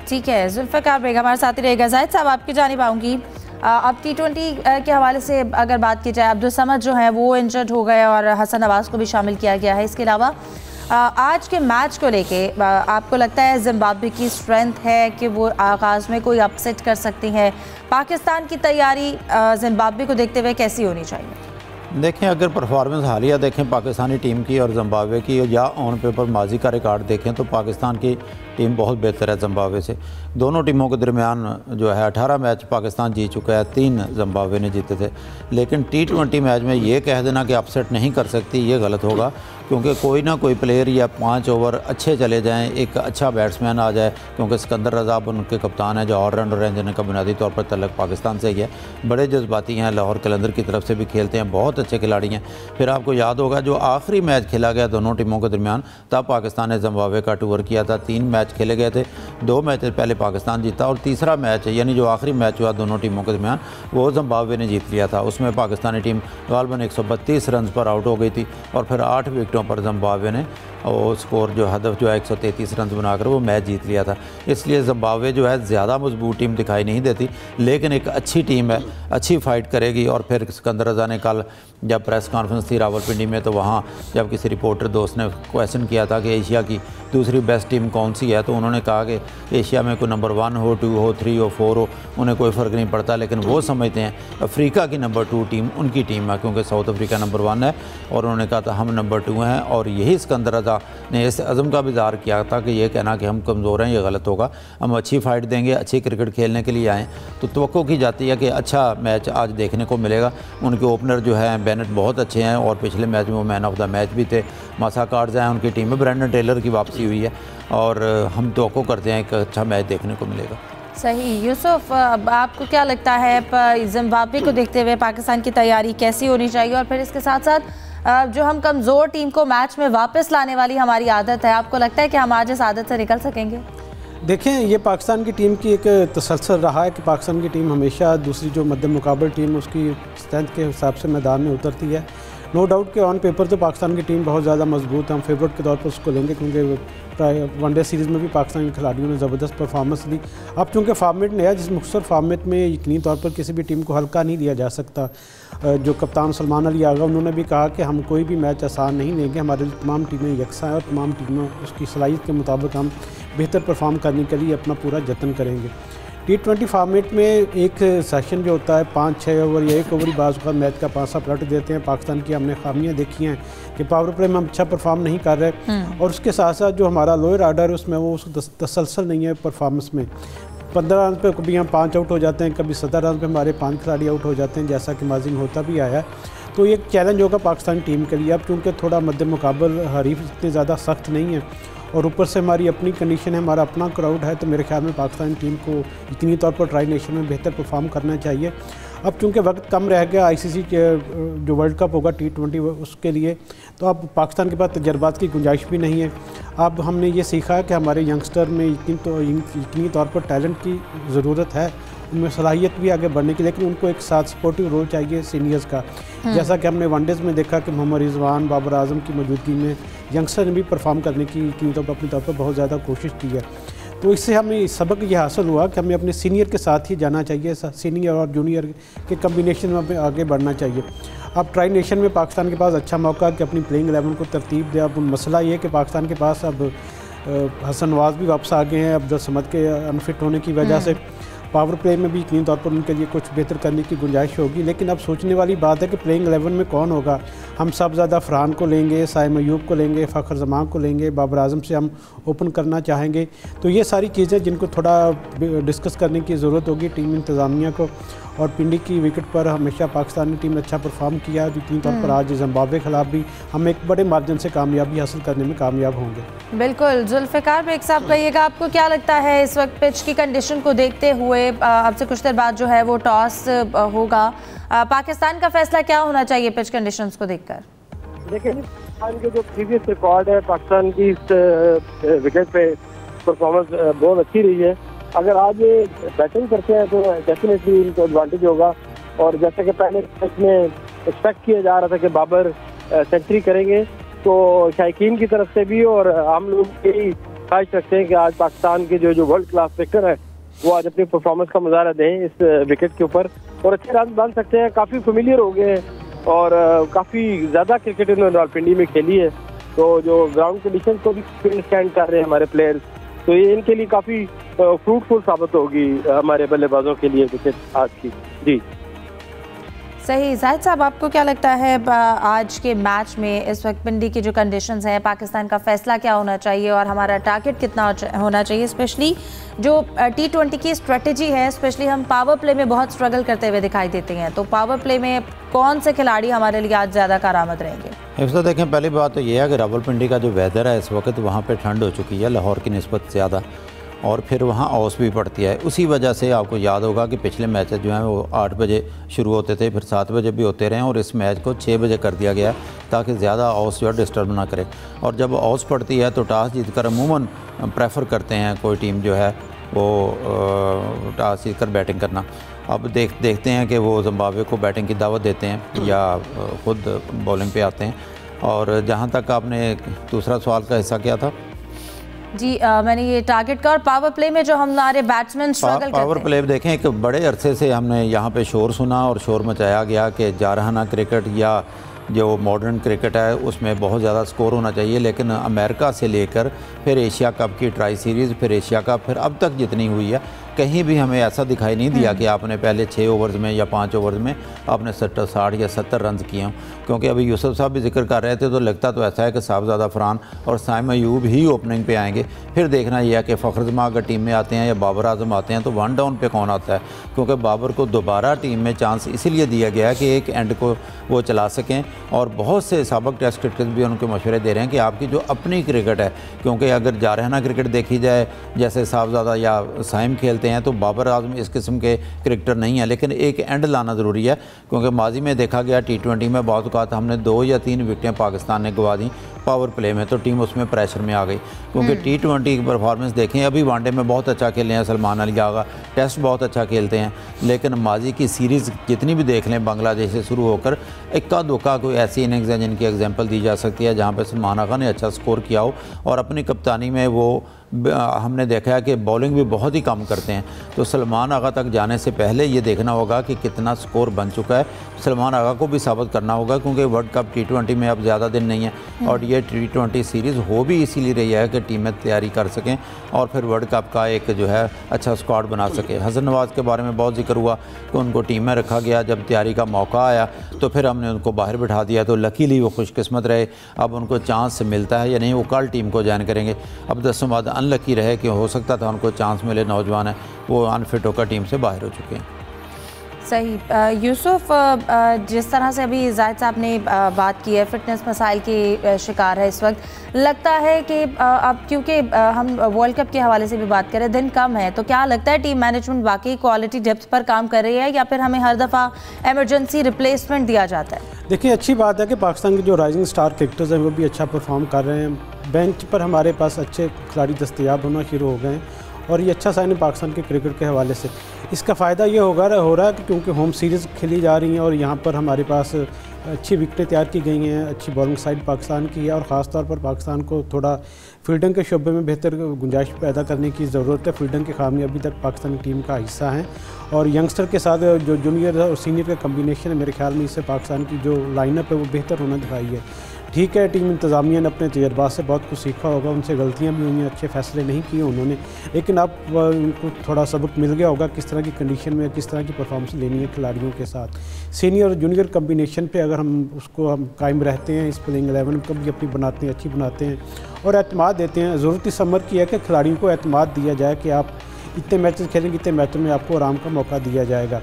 ठीक है, जुल्फ़िकार बेग हमारे साथ ही रहेगा। जाहिद साहब, आपकी जानिब आऊँगी। अब T20 के हवाले से अगर बात की जाए, अब्दुल समद जो है वो इंजर्ड हो गए और हसन नवाज़ को भी शामिल किया गया है। इसके अलावा आज के मैच को लेके आपको लगता है जिम्बाब्वे की स्ट्रेंथ है कि वो आगाज़ में कोई अपसेट कर सकती है? पाकिस्तान की तैयारी जिम्बाब्वे को देखते हुए कैसी होनी चाहिए? देखें, अगर परफॉर्मेंस हालिया देखें पाकिस्तानी टीम की और जिम्बाब्वे की, या ऑन पेपर माजी का रिकॉर्ड देखें तो पाकिस्तान की टीम बहुत बेहतर है जिम्बाब्वे से। दोनों टीमों के दरमियान जो है 18 मैच पाकिस्तान जीत चुका है, 3 जिम्बाब्वे ने जीते थे। लेकिन T20 मैच में ये कह देना कि अपसेट नहीं कर सकती, ये गलत होगा, क्योंकि कोई ना कोई प्लेयर या 5 ओवर अच्छे चले जाएं, एक अच्छा बैट्समैन आ जाए, क्योंकि सिकंदर रज़ा उनके कप्तान है जो ऑलराउंडर हैं, जिनका बुनियादी तौर पर तल्लक पाकिस्तान से ही है, बड़े जज्बाती हैं, लाहौर कलंदर की तरफ से भी खेलते हैं, बहुत अच्छे खिलाड़ी हैं। फिर आपको याद होगा जो आखिरी मैच खेला गया दोनों टीमों के दरमियान, तब पाकिस्तान ने जिम्बाब्वे का टूर किया था। 3 मैच खेले गए थे, 2 मैच पहले पाकिस्तान जीता और तीसरा मैच यानी जो आखिरी मैच हुआ दोनों टीमों के दरमियान वो जिम्बाब्वे ने जीत लिया था। उसमें पाकिस्तानी टीम गालबन 132 रन पर आउट हो गई थी और फिर 8 विकेटों पर जिम्बाब्वे ने और स्कोर जो हदफ जो है 133 रन बनाकर वो मैच जीत लिया था। इसलिए जिम्बाब्वे जो है ज़्यादा मजबूत टीम दिखाई नहीं देती, लेकिन एक अच्छी टीम है, अच्छी फाइट करेगी। और फिर सिकंदर रज़ा ने कल जब प्रेस कॉन्फ्रेंस थी रावलपिंडी में, तो वहाँ जब किसी रिपोर्टर दोस्त ने क्वेश्चन किया था कि एशिया की दूसरी बेस्ट टीम कौन सी है, तो उन्होंने कहा कि एशिया में कोई नंबर 1 हो, 2 हो, 3 हो, 4 हो, उन्हें कोई फ़र्क नहीं पड़ता, लेकिन वो समझते हैं अफ्रीका की नंबर 2 टीम उनकी टीम है, क्योंकि साउथ अफ्रीका नंबर 1 है। और उन्होंने कहा था हम नंबर 2 हैं, और यही सिकंदर रज़ा ने इस अज़म का भी इज़हार किया था कि ये कहना कि हम कमज़ोर हैं ये गलत होगा, हम अच्छी फ़ाइट देंगे, अच्छी क्रिकेट खेलने के लिए आएँ। तो तवक्को की जाती है कि अच्छा मैच आज देखने को मिलेगा। उनके ओपनर जो हैं बेनेट बहुत अच्छे हैं और पिछले मैच में वो मैन ऑफ द मैच भी थे। मासा कार्ड्स हैं उनकी टीम में, ब्रेंडन टेलर की वापसी हुई है और हम तवक्को करते हैं कि अच्छा मैच देखने को मिलेगा। सही। यूसुफ, आपको क्या लगता है जिम्बाब्वे को देखते हुए पाकिस्तान की तैयारी कैसी होनी चाहिए? और फिर इसके साथ साथ जो हम कमज़ोर टीम को मैच में वापस लाने वाली हमारी आदत है, आपको लगता है कि हम आज इस आदत से निकल सकेंगे? देखें, ये पाकिस्तान की टीम की एक तसलसल रहा है कि पाकिस्तान की टीम हमेशा दूसरी जो मद्दे मुकाबल टीम उसकी स्ट्रेंथ के हिसाब से मैदान में उतरती है। नो डाउट कि ऑन पेपर तो पाकिस्तान की टीम बहुत ज़्यादा मजबूत है, हम फेवरेट के तौर पर उसको लेंगे, क्योंकि वनडे सीरीज़ में भी पाकिस्तान के खिलाड़ियों ने ज़बरदस्त परफॉर्मेंस दी। अब चूँकि फॉर्मेट नया है, जिस मुख्तसर फॉर्मेट में यकीनी तौर पर किसी भी टीम को हल्का नहीं लिया जा सकता। जो कप्तान सलमान अली आगा उन्होंने भी कहा कि हम कोई भी मैच आसान नहीं लेंगे, हमारे तमाम टीमें यकसा हैं और तमाम टीमें उसकी सलाहियत के मुताबिक हम बेहतर परफॉर्म करने के लिए अपना पूरा जतन करेंगे। T20 फॉर्मेट में एक सेशन जो होता है 5-6 ओवर या 1 ओवर ही बाज़ मैच का पासा पलट देते हैं। पाकिस्तान की हमने खामियां देखी हैं कि पावर प्ले में हम अच्छा परफॉर्म नहीं कर रहे, और उसके साथ साथ जो हमारा लोअर आर्डर है उसमें वो तसलसल नहीं है परफॉर्मेंस में। 15 रन पे कभी हम 5 आउट हो जाते हैं, कभी 17 रन पे हमारे 5 खिलाड़ी आउट हो जाते हैं, जैसा कि माजी में होता भी आया है। तो ये एक चैलेंज होगा पाकिस्तानी टीम के लिए। अब चूँकि थोड़ा मद्दे मुकाबल हरीफ इतने ज़्यादा सख्त नहीं है और ऊपर से हमारी अपनी कंडीशन है, हमारा अपना क्राउड है, तो मेरे ख्याल में पाकिस्तानी टीम को यकीनी तौर पर ट्राई नेशन में बेहतर परफॉर्म करना चाहिए। अब चूँकि वक्त कम रह गया, ICC के जो वर्ल्ड कप होगा T20 उसके लिए, तो अब पाकिस्तान के पास तजर्बात की गुंजाइश भी नहीं है। अब हमने ये सीखा है कि हमारे यंगस्टर में यकीनी तौर पर टैलेंट की ज़रूरत है, उनमें सलाहियत भी आगे बढ़ने की, लेकिन उनको एक साथ सपोर्टिव रोल चाहिए सीनियर्स का। जैसा कि हमने वनडेज़ में देखा कि मोहम्मद रिजवान, बाबर आजम की मौजूदगी में यंगस्टर ने भी परफॉर्म करने की यकीनी तौर पर अपनी तौर पर बहुत ज़्यादा कोशिश की है। तो इससे हमें सबक ये हासिल हुआ कि हमें अपने सीनियर के साथ ही जाना चाहिए, सीनियर और जूनियर के कम्बिनेशन में हमें आगे बढ़ना चाहिए। अब ट्राई नेशन में पाकिस्तान के पास अच्छा मौका कि अपनी प्लेइंग 11 को तरतीब दे। अब मसला ये है कि पाकिस्तान के पास अब हसन नवाज़ भी वापस आ गए हैं, अब्दुल समद के अनफिट होने की वजह से पावर प्ले में भी यकीनी तौर पर उनके लिए कुछ बेहतर करने की गुंजाइश होगी। लेकिन अब सोचने वाली बात है कि प्लेइंग 11 में कौन होगा। हम सब ज़्यादा फरहान को लेंगे, साइम अयूब को लेंगे, फ़खर जमान को लेंगे, बाबर आजम से हम ओपन करना चाहेंगे। तो ये सारी चीज़ें जिनको थोड़ा डिस्कस करने की ज़रूरत होगी टीम इंतज़ामिया को। और पिंडी की विकेट पर हमेशा पाकिस्तानी टीम ने अच्छा परफॉर्म किया, यकीनी तौर पर आज जिम्बाब्वे के खिलाफ भी हम एक बड़े मार्जिन से कामयाबी हासिल करने में कामयाब होंगे। बिल्कुल। जुल्फ़िकार बेग साहब, कहिएगा आपको क्या लगता है इस वक्त पिच की कंडीशन को देखते हुए, अब से कुछ देर बाद जो है वो टॉस होगा, पाकिस्तान का फैसला क्या होना चाहिए पिच कंडीशंस को देखकर? देखिए, पाकिस्तान के जो प्रीवियस रिकॉर्ड है, पाकिस्तान की इस विकेट पे परफॉर्मेंस बहुत अच्छी रही है। अगर आज ये बैटिंग करते हैं तो डेफिनेटली इनको एडवांटेज होगा। और जैसे कि पहले मैच में एक्सपेक्ट किया जा रहा था कि बाबर सेंचुरी करेंगे, तो शायकीन की तरफ से भी और आम लोग की ख्वाहिश रखते हैं कि आज पाकिस्तान के जो वर्ल्ड क्लास पिकर है वो आज अपनी परफॉर्मेंस का मुजाहरा दें इस विकेट के ऊपर और अच्छे रन बन सकते हैं। काफ़ी फेमिलियर हो गए हैं और काफ़ी ज़्यादा क्रिकेट इन्होंने रावलपिंडी में खेली है, तो जो ग्राउंड कंडीशन को भी फील्ड स्टैंड कर रहे हैं हमारे प्लेयर्स, तो ये इनके लिए काफ़ी फ्रूटफुल साबित होगी हमारे बल्लेबाजों के लिए विकेट आज की। जी सही। जाहिद साहब, आपको क्या लगता है आज के मैच में इस वक्त पिंडी की जो कंडीशंस हैं, पाकिस्तान का फैसला क्या होना चाहिए और हमारा टारगेट कितना होना चाहिए? स्पेशली जो T20 की स्ट्रेटजी है, स्पेशली हम पावर प्ले में बहुत स्ट्रगल करते हुए दिखाई देते हैं, तो पावर प्ले में कौन से खिलाड़ी हमारे लिए आज ज़्यादा कारआमद रहेंगे? इसको देखें, पहली बात तो ये है कि रावलपिंडी का जो वेदर है इस वक्त वहाँ पे ठंड हो चुकी है लाहौर की निस्बत ज़्यादा, और फिर वहाँ औस भी पड़ती है। उसी वजह से आपको याद होगा कि पिछले मैचेस जो हैं वो 8 बजे शुरू होते थे, फिर 7 बजे भी होते रहे, और इस मैच को 6 बजे कर दिया गया ताकि ज़्यादा औस जो है डिस्टर्ब ना करे। और जब औस पड़ती है तो टॉस जीतकर अमूमन प्रेफर करते हैं कोई टीम जो है वो टॉस जीतकर बैटिंग करना। अब देखते हैं कि वो जिम्बाब्वे को बैटिंग की दावत देते हैं या खुद बॉलिंग पे आते हैं। और जहाँ तक आपने दूसरा सवाल का हिस्सा क्या था? जी मैंने ये टारगेट का और पावर प्ले में जो हमारे बैट्समैन स्ट्रगल करते हैं। पावर प्ले देखें, एक बड़े अरसे से हमने यहाँ पे शोर सुना और शोर मचाया गया कि जारहाना क्रिकेट या जो मॉडर्न क्रिकेट है उसमें बहुत ज़्यादा स्कोर होना चाहिए, लेकिन अमेरिका से लेकर फिर एशिया कप की ट्राई सीरीज़, फिर एशिया कप, फिर अब तक जितनी हुई है कहीं भी हमें ऐसा दिखाई नहीं दिया कि आपने पहले 6 ओवर्स में या 5 ओवर्स में आपने 60 या 70 रन किए हों। क्योंकि अभी यूसुफ साहब भी जिक्र कर रहे थे तो लगता तो ऐसा है कि साहबजादा फरहान और साइम अयूब ही ओपनिंग पे आएंगे। फिर देखना यह है कि फ़खर जमां अगर टीम में आते हैं या बाबर आजम आते हैं तो 1 डाउन पे कौन आता है, क्योंकि बाबर को दोबारा टीम में चांस इसीलिए दिया गया है कि एक एंड को वो चला सकें। और बहुत से साबिक टेस्ट क्रिकेट भी उनके मशवरे दे रहे हैं कि आपकी जो अपनी क्रिकेट है, क्योंकि अगर जारहाना क्रिकेट देखी जाए जैसे साहबजादा या साइम खेलते हैं तो बाबर आजम इस किस्म के क्रिकेटर नहीं है, लेकिन एक एंड लाना ज़रूरी है। क्योंकि माजी में देखा गया T20 में बहुत औक़ात हमने 2 या 3 विकेटें पाकिस्तान ने गवा दी पावर प्ले में, तो टीम उसमें प्रेशर में आ गई। क्योंकि T20 की परफॉर्मेंस देखें, अभी वनडे में बहुत अच्छा खेले हैं सलमान अली आगा, टेस्ट बहुत अच्छा खेलते हैं, लेकिन माजी की सीरीज़ जितनी भी देख लें बांग्लादेश से शुरू होकर, इक्का दुक्का कोई ऐसी इनिंग्स हैं जिनकी एग्जाम्पल दी जा सकती है जहाँ पर सलमान आगा ने अच्छा स्कोर किया हो। और अपनी कप्तानी में वो हमने देखा है कि बॉलिंग भी बहुत ही कम करते हैं। तो सलमान आगा तक जाने से पहले ये देखना होगा कि कितना स्कोर बन चुका है। सलमान आगा को भी साबित करना होगा, क्योंकि वर्ल्ड कप T20 में अब ज़्यादा दिन नहीं है और ये T20 सीरीज़ हो भी इसीलिए रही है कि टीमें तैयारी कर सकें और फिर वर्ल्ड कप का एक जो है अच्छा स्क्वाड बना सके। हसन नवाज़ के बारे में बहुत जिक्र हुआ कि उनको टीम में रखा गया, जब तैयारी का मौका आया तो फिर हमने उनको बाहर बिठा दिया, तो लकीली वो खुशकिस्मत रहे। अब उनको चांस मिलता है या नहीं, वो कल टीम को ज्वाइन करेंगे। अब 10 बाद अनलकी रहे कि हो सकता था उनको चांस मिले, नौजवान है वो अनफिट होकर टीम से बाहर हो चुके हैं। सही। यूसुफ, जिस तरह से अभी जाहिद साहब ने बात की है, फिटनेस मसाइल के शिकार है इस वक्त, लगता है कि अब क्योंकि हम वर्ल्ड कप के हवाले से भी बात करें, दिन कम है, तो क्या लगता है टीम मैनेजमेंट वाकई क्वालिटी डेप्थ पर काम कर रही है या फिर हमें हर दफ़ा एमरजेंसी रिप्लेसमेंट दिया जाता है? देखिए, अच्छी बात है कि पाकिस्तान के जो राइजिंग स्टार क्रिकेटर्स हैं वो भी अच्छा परफॉर्म कर रहे हैं। बेंच पर हमारे पास अच्छे खिलाड़ी दस्तयाब होना शुरू हो गए हैं और ये अच्छा साइन है पाकिस्तान के क्रिकेट के हवाले से। इसका फ़ायदा ये हो रहा है कि क्योंकि होम सीरीज़ खेली जा रही हैं और यहाँ पर हमारे पास अच्छी विकेटें तैयार की गई हैं, अच्छी बॉलिंग साइड पाकिस्तान की है और ख़ास तौर पर पाकिस्तान को थोड़ा फील्डिंग के शोबे में बेहतर गुंजाइश पैदा करने की ज़रूरत है। फील्डिंग के खामी अभी तक पाकिस्तान की टीम का हिस्सा हैं और यंगस्टर के साथ जो जूनियर और सीनियर का कम्बिनेशन है, मेरे ख्याल में इससे पाकिस्तान की जो लाइनअप है वो बेहतर होना दिखाई है। ठीक है, टीम इंतज़ामिया ने अपने तजर्बा से बहुत कुछ सीखा होगा, उनसे गलतियां भी हुई हैं, अच्छे फैसले नहीं किए उन्होंने, लेकिन अब उनको थोड़ा सबक मिल गया होगा किस तरह की कंडीशन में किस तरह की परफॉर्मेंस लेनी है खिलाड़ियों के साथ। सीनियर और जूनियर कम्बिनेशन पे अगर हम कायम रहते हैं, इस प्लेइंग 11 को भी अपनी बनाते हैं, अच्छी बनाते हैं और एतमाद देते हैं। ज़रूरत इस समर की है कि खिलाड़ियों को एतमाद दिया जाए कि आप इतने मैचेस खेलेंगे, इतने मैचों में आपको आराम का मौका दिया जाएगा,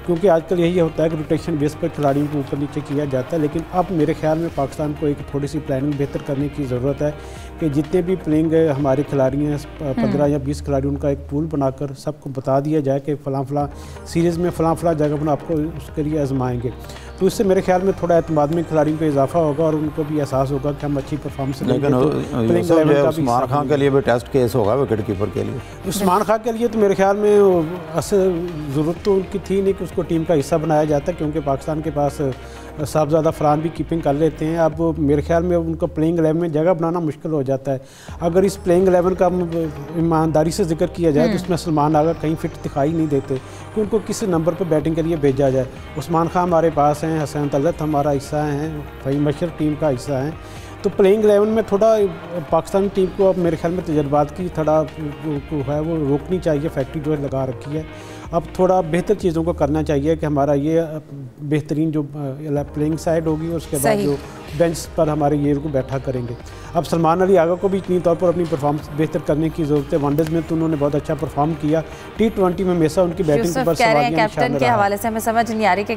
क्योंकि आजकल यही होता है कि रोटेशन बेस पर खिलाड़ियों को ऊपर नीचे किया जाता है। लेकिन अब मेरे ख्याल में पाकिस्तान को एक थोड़ी सी प्लानिंग बेहतर करने की ज़रूरत है कि जितने भी प्लेइंग हमारे खिलाड़ी हैं 15 या 20 खिलाड़ी, उनका एक पूल बनाकर सबको बता दिया जाए कि फ़लाँ सीरीज़ में फ़लाँ जगह पर आपको उसके लिए आजमाएंगे। तो इससे मेरे ख्याल में थोड़ा एतमाद में खिलाड़ियों का इजाफा होगा और उनको भी एहसास होगा कि हम अच्छी परफॉर्मेंस लेकिन उस्मान खान के लिए भी टेस्ट केस होगा विकेट कीपर के लिए। उस्मान खान के लिए तो मेरे ख्याल में असल ज़रूरत तो उनकी थी नहीं कि उसको टीम का हिस्सा बनाया जाता, क्योंकि पाकिस्तान के पास साहबजादा फरहान भी कीपिंग कर लेते हैं। अब मेरे ख्याल में उनको प्लेइंग 11 में जगह बनाना मुश्किल हो जाता है। अगर इस प्लेइंग 11 का ईमानदारी से जिक्र किया जाए तो उसमें सलमान आगा कहीं फिट दिखाई नहीं देते कि उनको किस नंबर पर बैटिंग के लिए भेजा जाए। उस्मान खान हमारे पास हैं, हसन तलत हमारा हिस्सा हैं, फ़हीम अशरफ टीम का हिस्सा हैं। तो प्लेइंग 11 में थोड़ा पाकिस्तान टीम को अब मेरे ख्याल में तजर्बात की थोड़ा है वो रोकनी चाहिए, फैक्ट्री जो है लगा रखी है। अब थोड़ा बेहतर चीज़ों को करना चाहिए कि हमारा ये बेहतरीन जो प्लेइंग साइड होगी और उसके बाद जो बेंच पर हमारे ये को बैठा करेंगे। अब सलमान अली आगा को भी इतनी तौर पर अपनी परफॉर्मेंस बेहतर करने की ज़रूरत है। वनडेज में तो उन्होंने बहुत अच्छा परफॉर्म किया, T20 में हमेशा उनकी बैटिंग पर कैप्टन के हवाले से हमें समझ नहीं आ रही कि